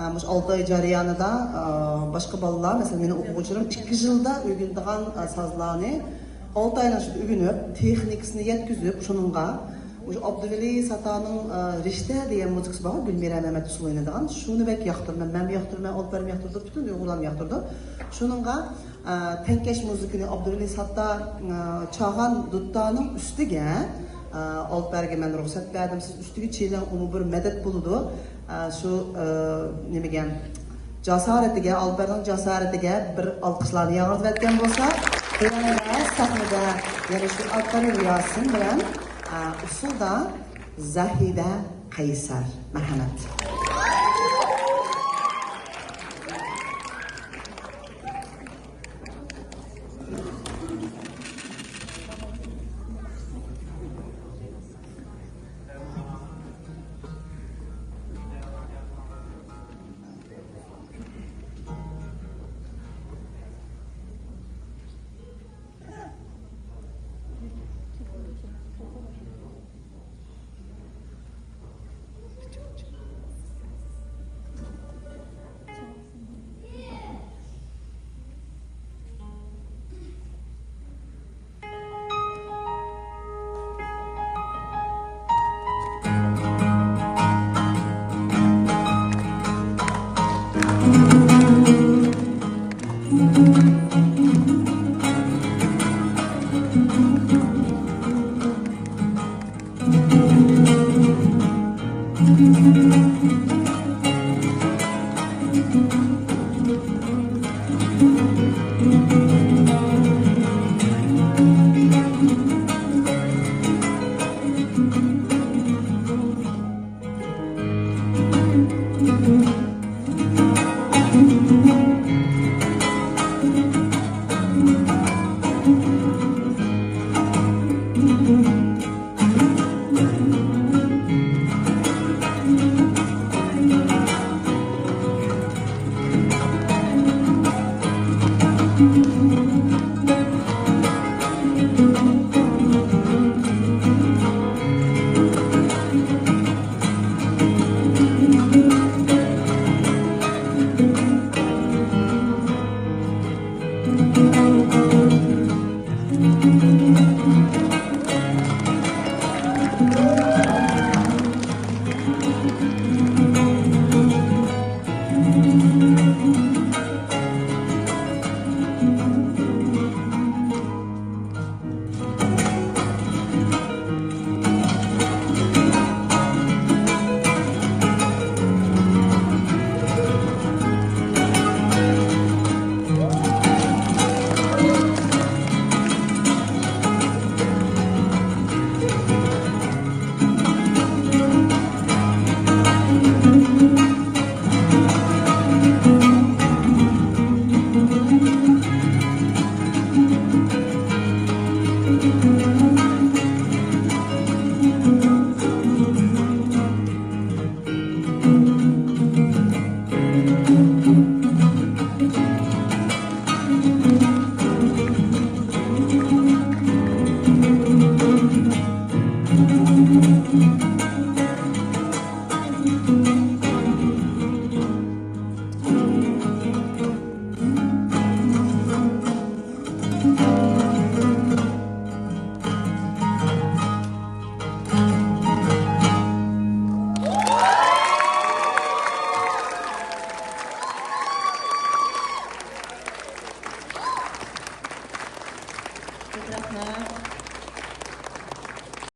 Muş 6 ay jarayanida başka balalar, mesela meni o'quvchilarim 2 yilda o'rganadigan sazlarni 6 aydan shu o'rganib, texnikasini yetkazib, shuningga Abduvali Sataning Rishta degan muzikasi bor, Gulmira Mamat usul o'ynaydigan. Shuni bek yoqtirman, men yoqtirman, Olparim yoqtirdi, butun Uyg'urlarni yoqtirdi. Shuningga tenkash muzikani Abduvali Sata Chag'an Duttaning ustiga Olparga men ruxsat berdim. Siz ustiga chelan uni bir madad bo'ladi. Shu nimaga jasoratiga, Olparning jasoratiga bir olqishlarni yog'dirayotgan bo'lsa, yana sahnada yana shu Olpar Riyosin bilan usulda Zahida Qaysar Mahamat.